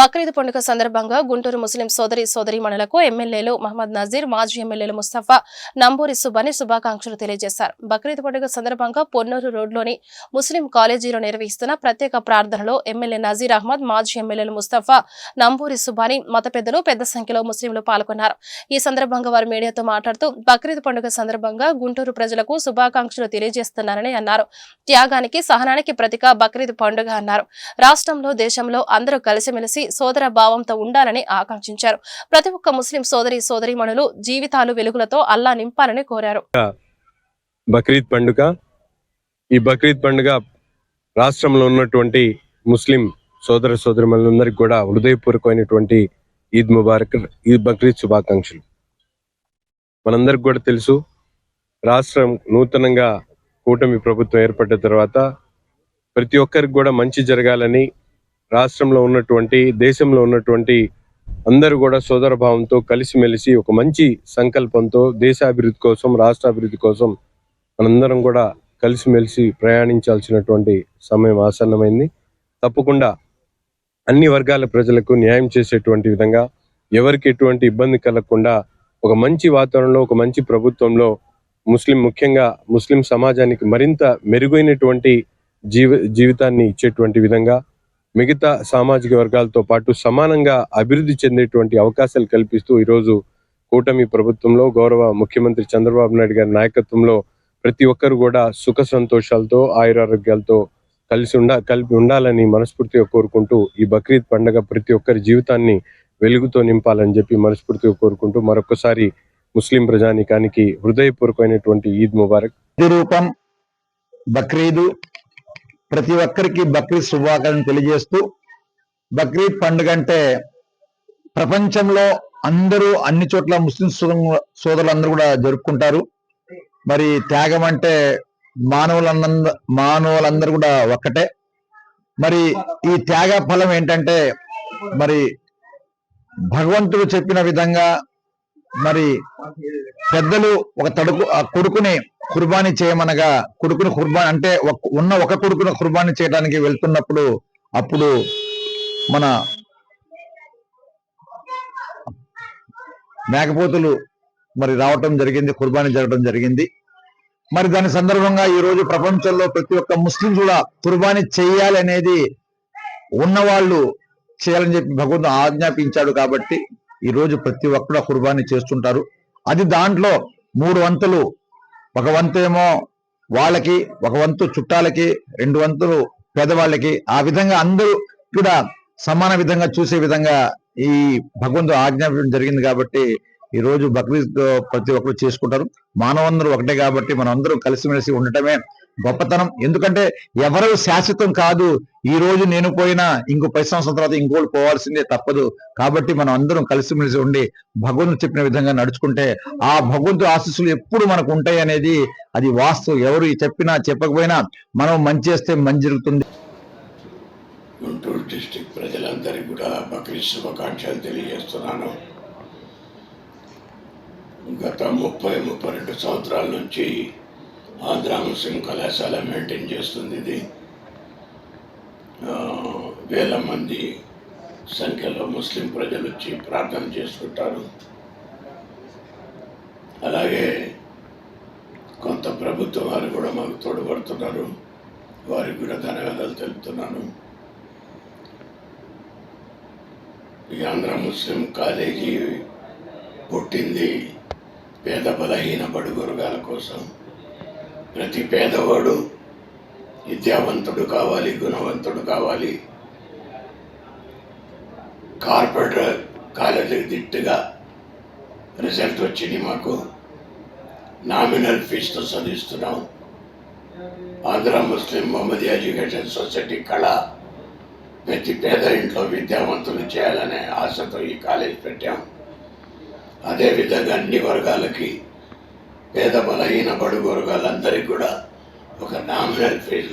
బక్రీద్ పండుగ సందర్భంగా గుంటూరు ముస్లిం సోదరీమణులకు ఎమ్మెల్యేలు మహమ్మద్ నజీర్, మాజీ ఎమ్మెల్యేలు ముస్తఫా, నంబూరి సుబాని శుభాకాంక్షలు తెలియజేశారు. బక్రీద్ పండుగ సందర్భంగా పొన్నూరు రోడ్లోని ముస్లిం కాలేజీలో నిర్వహిస్తున్న ప్రత్యేక ప్రార్థనలో ఎమ్మెల్యే నజీర్ అహ్మద్, మాజీ ఎమ్మెల్యేలు ముస్తఫా, నంబూరి సుబాని, మత పెద్దలు పెద్ద సంఖ్యలో ముస్లింలు పాల్గొన్నారు. ఈ సందర్భంగా వారు మీడియాతో మాట్లాడుతూ బక్రీద్ పండుగ సందర్భంగా గుంటూరు ప్రజలకు శుభాకాంక్షలు తెలియజేస్తున్నారని అన్నారు. త్యాగానికి, సహనానికి ప్రతీక బక్రీద్ పండుగ అన్నారు. రాష్ట్రంలో, దేశంలో అందరూ కలిసిమెలిసి సోదర భావంతో ఉండాలని ఆకాంక్షించారు. ప్రతి ఒక్క ముస్లిం సోదరీమణులు జీవితాలు వెలుగులతో అల్లా నింపాలని కోరారు. బక్రీద్ పండుగ ఈ బక్రీద్ పండుగ రాష్ట్రంలో ఉన్నటువంటి ముస్లిం సోదరీమణులందరికీ కూడా హృదయపూర్వకమైనటువంటి ఈద్ ముబారక్, ఈద్ బక్రీద్ శుభాకాంక్షలు. మనందరికి కూడా తెలుసు, రాష్ట్రం నూతనంగా కూటమి ప్రభుత్వం ఏర్పడ్డ తర్వాత ప్రతి ఒక్కరికి కూడా మంచి జరగాలని, రాష్ట్రంలో ఉన్నటువంటి, దేశంలో ఉన్నటువంటి అందరూ కూడా సోదర భావంతో కలిసిమెలిసి ఒక మంచి సంకల్పంతో దేశాభివృద్ధి కోసం, రాష్ట్రాభివృద్ధి కోసం మనందరం కూడా కలిసిమెలిసి ప్రయాణించాల్సినటువంటి సమయం ఆసన్నమైంది. తప్పకుండా అన్ని వర్గాల ప్రజలకు న్యాయం చేసేటువంటి విధంగా, ఎవరికి ఎటువంటి ఇబ్బంది కలగకుండా ఒక మంచి వాతావరణంలో, ఒక మంచి ప్రభుత్వంలో ముఖ్యంగా ముస్లిం సమాజానికి మరింత మెరుగైనటువంటి జీవితాన్ని ఇచ్చేటువంటి విధంగా, మిగతా సామాజిక వర్గాలతో పాటు సమానంగా అభివృద్ధి చెందేటువంటి అవకాశాలు కల్పిస్తూ ఈరోజు కూటమి ప్రభుత్వంలో గౌరవ ముఖ్యమంత్రి చంద్రబాబు నాయుడు గారి నాయకత్వంలో ప్రతి ఒక్కరు కూడా సుఖ సంతోషాలతో, ఆయురారోగ్యాలతో కలిపి ఉండాలని మనస్ఫూర్తిగా కోరుకుంటూ, ఈ బక్రీద్ పండుగ ప్రతి ఒక్కరి జీవితాన్ని వెలుగుతో నింపాలని చెప్పి మనస్ఫూర్తిగా కోరుకుంటూ మరొకసారి ముస్లిం ప్రజానీకానికి హృదయపూర్వకమైనటువంటి ఈద్ ముబారక్. రూపం బక్రీదు ప్రతి ఒక్కరికి బక్రీద్ శుభాకాంక్షలు తెలియజేస్తూ, బక్రీద్ పండుగ అంటే ప్రపంచంలో అందరూ అన్ని చోట్ల ముస్లిం సోదరులందరూ కూడా జరుపుకుంటారు. మరి త్యాగం అంటే మానవులందరూ కూడా ఒక్కటే. మరి ఈ త్యాగ ఫలం ఏంటంటే, మరి భగవంతుడు చెప్పిన విధంగా మరి పెద్దలు ఒక కొడుకుని కుర్బానీ చేయమనగా, కొడుకుని కుర్బానీ అంటే ఉన్న ఒక కొడుకుని కుర్బానీ చేయడానికి వెళ్తున్నప్పుడు అప్పుడు మన మేకపోతులు మరి రావటం జరిగింది, కుర్బానీ జరగడం జరిగింది. మరి దాని సందర్భంగా ఈ రోజు ప్రపంచంలో ప్రతి ఒక్క ముస్లిం కూడా కుర్బానీ చేయాలి అనేది, ఉన్నవాళ్ళు చేయాలని చెప్పి భగవంతుడు ఆజ్ఞాపించాడు. కాబట్టి ఈ రోజు ప్రతి ఒక్కరు కుర్బానీ చేస్తుంటారు. అది దాంట్లో 3 వంతులు, ఒక వంతు ఏమో వాళ్ళకి, ఒక వంతు చుట్టాలకి, 2 వంతులు పేదవాళ్ళకి, ఆ విధంగా అందరూ కూడా సమాన విధంగా చూసే విధంగా ఈ భగవంతుడు ఆజ్ఞాపించడం జరిగింది. కాబట్టి ఈ రోజు బక్రీద్ ప్రతి ఒక్కరు చేసుకుంటారు. మానవులందరూ ఒకటే కాబట్టి మనం అందరూ కలిసిమెలిసి ఉండటమే గొప్పతనం. ఎందుకంటే ఎవరు శాశ్వతం కాదు. ఈ రోజు నేను పోయినా ఇంకో 10 సంవత్సరాల తర్వాత ఇంకోళ్ళు పోవాల్సిందే, తప్పదు. కాబట్టి మనం అందరం కలిసిమెలిసి ఉండి భగవంతుడు చెప్పిన విధంగా నడుచుకుంటే ఆ భగవంతుడు ఆశీస్సులు ఎప్పుడు మనకు ఉంటాయి అనేది అది వాస్తవం. ఎవరు చెప్పినా చెప్పకపోయినా మనం మంచి చేస్తే మంచి జరుగుతుంది. గుంటూరు డిస్ట్రిక్ట్ ప్రజలందరికీ కూడా బక్రీద్ శుభాకాంక్షలు తెలియజేస్తున్నాను. గత 32 సంవత్సరాల నుంచి ఆంధ్ర ముస్లిం కళాశాల మెయింటైన్ చేస్తుంది. ఇది వేల మంది సంఖ్యలో ముస్లిం ప్రజలు వచ్చి ప్రార్థన చేసుకుంటారు. అలాగే కొంత ప్రభుత్వం వారు కూడా మాకు తోడ్పడుతున్నారు. వారికి కూడా ధన్యవాదాలు తెలుపుతున్నాను. ఈ ఆంధ్ర ముస్లిం కాలేజీ పుట్టింది పేద బలహీన బడుగు వర్గాల కోసం. ప్రతి పేదవాడు విద్యావంతుడు కావాలి, గుణవంతుడు కావాలి. కార్పొరేట్ కాలేజీకి దిట్టుగా రిజల్ట్ వచ్చింది. మాకు నామినల్ ఫీజుతో చదివిస్తున్నాం. ఆంధ్ర ముస్లిం మొహమ్మద్ ఎడ్యుకేషన్ సొసైటీ కళ ప్రతి పేద ఇంట్లో విద్యావంతులు చేయాలనే ఆశతో ఈ కాలేజ్ పెట్టాం. అదేవిధంగా అన్ని వర్గాలకి, పేద బలహీన బడుగు వర్గాలందరికీ కూడా ఒక నామినల్ ఫీజు